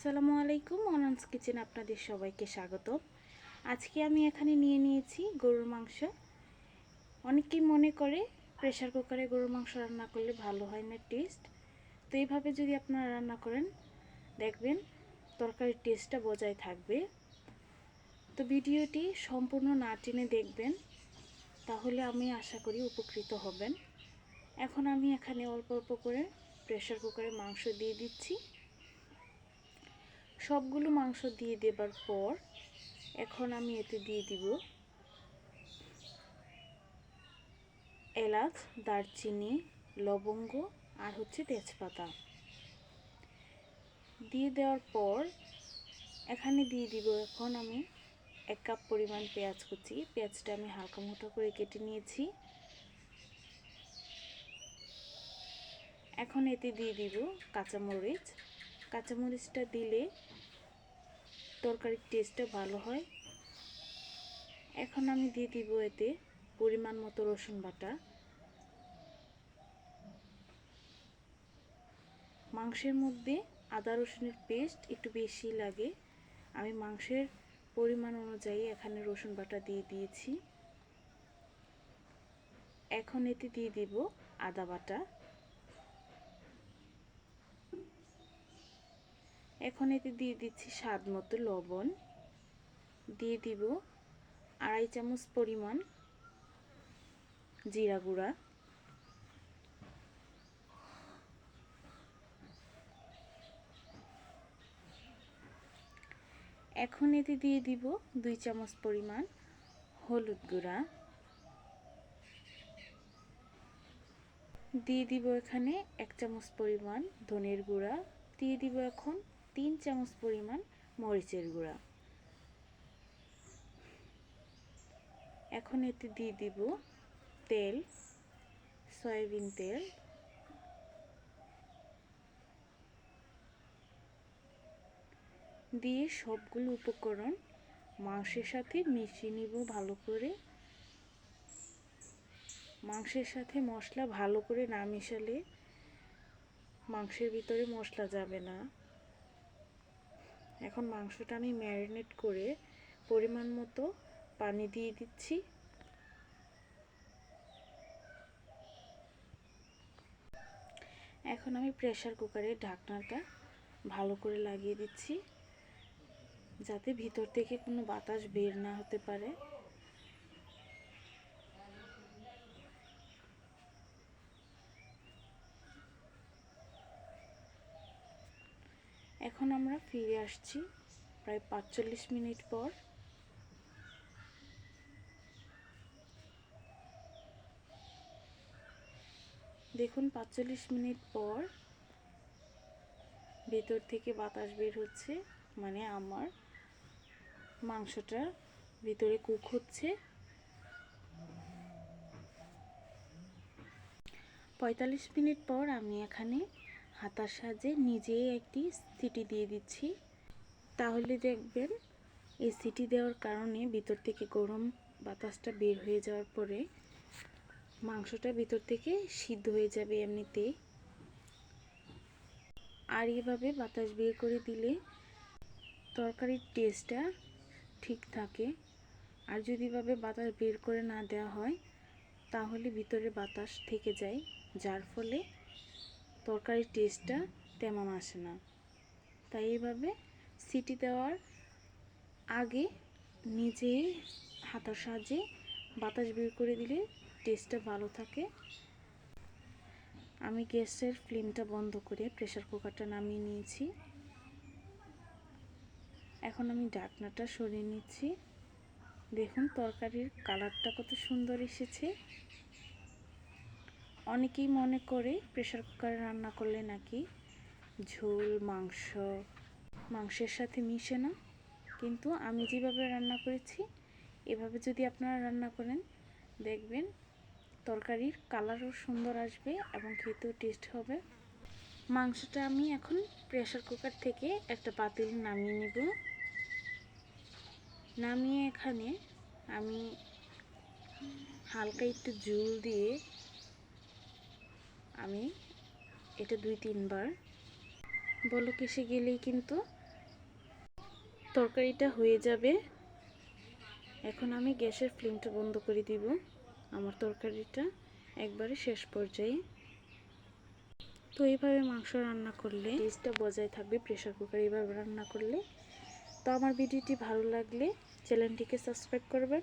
আসসালামু আলাইকুম, অনান্স কিচেন আপনাদের সবাইকে স্বাগত। আজকে আমি এখানে নিয়ে নিয়েছি গরুর মাংস। অনেকেই মনে করে প্রেসার কুকারে গরুর মাংস রান্না করলে ভালো হয় না টেস্ট। তো এইভাবে যদি আপনারা রান্না করেন দেখবেন তরকারির টেস্টটা বজায় থাকবে। তো ভিডিওটি সম্পূর্ণ না টেনে দেখবেন, তাহলে আমি আশা করি উপকৃত হবেন। এখন আমি এখানে অল্প অল্প করে প্রেসার কুকারে মাংস দিয়ে দিচ্ছি। সবগুলো মাংস দিয়ে দেবার পর এখন আমি এতে দিয়ে দিব এলাচ, দারচিনি, লবঙ্গ আর তেজপাতা। দিয়ে দেওয়ার পর এখানে দিয়ে দিব এখন আমি 1 কাপ পরিমাণ পেঁয়াজ কুচি। পেঁয়াজটা আমি হালকা মোটা করে কেটে নিয়েছি। এখন এতে দিয়ে দিব কাঁচামরিচ। কাঁচামরিচটা দিলে তরকারির টেস্টটা ভালো হয়। এখন আমি দিয়ে দিব এতে পরিমাণ মতো রসুন বাটা। মাংসের মধ্যে আদা রসুনের পেস্ট একটু বেশি লাগে, আমি মাংসের পরিমাণ অনুযায়ী এখানে রসুন বাটা দিয়ে দিয়েছি। এখন এতে দিয়ে দিব আদা বাটা। এখন এতে দিয়ে দিচ্ছি স্বাদ মতো লবণ। দিয়ে দিব 2.5 চামচ পরিমাণ জিরা গুঁড়া। এখন এতে দিয়ে দিব 2 চামচ পরিমাণ হলুদ গুঁড়া। দিয়ে দিব এখানে 1 চামচ পরিমাণ ধনের গুঁড়া। দিয়ে দিব এখন 3 চামচ পরিমাণ মরিচের গুঁড়া। এখন এতে দিয়ে দিব তেল, সয়াবিন তেল। দিয়ে সবগুলো উপকরণ মাংসের সাথে মিশিয়ে নিব ভালো করে। মাংসের সাথে মশলা ভালো করে না মেশালে মাংসের ভিতরে মশলা যাবে না। এখন মাংসটা আমি ম্যারিনেট করে পরিমাণ মতো পানি দিয়ে দিচ্ছি। এখন আমি প্রেসার কুকারের ঢাকনাটা ভালো করে লাগিয়ে দিচ্ছি, যাতে ভিতর থেকে কোনো বাতাস বের না হতে পারে। এখন আমরা ফিরে আসছি প্রায় 45 মিনিট পর। দেখুন 45 মিনিট পর ভেতর থেকে বাতাস বের হচ্ছে, মানে আমার মাংসটা ভিতরে কুক হচ্ছে। 45 মিনিট পর আমি এখানে হাতার সাহায্যে নিজেই একটি সিটি দিয়ে দিচ্ছি। তাহলে দেখবেন এই সিটি দেওয়ার কারণে ভিতর থেকে গরম বাতাসটা বের হয়ে যাওয়ার পরে মাংসটা ভিতর থেকে সিদ্ধ হয়ে যাবে এমনিতেই। আর এভাবে বাতাস বের করে দিলে তরকারির টেস্টটা ঠিক থাকে। আর যদি এভাবে বাতাস বের করে না দেওয়া হয় তাহলে ভিতরে বাতাস থেকে যায়, যার ফলে তরকারির টেস্টটা তেমন আসে না। তাই এইভাবে সিটি দেওয়ার আগে নিজে হাতার সাহায্যে বাতাস বের করে দিলে টেস্টটা ভালো থাকে। আমি গ্যাসের ফ্লেমটা বন্ধ করে প্রেসার কুকারটা নামিয়ে নিয়েছি। এখন আমি ঢাকনাটা সরিয়ে নিচ্ছি। দেখুন তরকারির কালারটা কত সুন্দর এসেছে। অনেকেই মনে করে প্রেসার কুকারে রান্না করলে নাকি ঝোল মাংসের সাথে মিশে না, কিন্তু আমি যেভাবে রান্না করেছি এভাবে যদি আপনারা রান্না করেন দেখবেন তরকারির কালারও সুন্দর আসবে এবং খেতেও টেস্ট হবে। মাংসটা আমি এখন প্রেসার কুকার থেকে একটা পাতিলে নামিয়ে নেব। নামিয়ে এখানে আমি হালকা একটু ঝোল দিয়ে আমি এটা 2-3 বার বলক এসে গেলেই কিন্তু তরকারিটা হয়ে যাবে। এখন আমি গ্যাসের ফ্লেমটা বন্ধ করে দিব। আমার তরকারিটা একবারে শেষ পর্যায়ে। তো এইভাবে মাংস রান্না করলে টেস্টটা বজায় থাকবে, প্রেসার কুকারে এইভাবে রান্না করলে। তো আমার ভিডিওটি ভালো লাগলে চ্যানেলটিকে সাবস্ক্রাইব করবেন।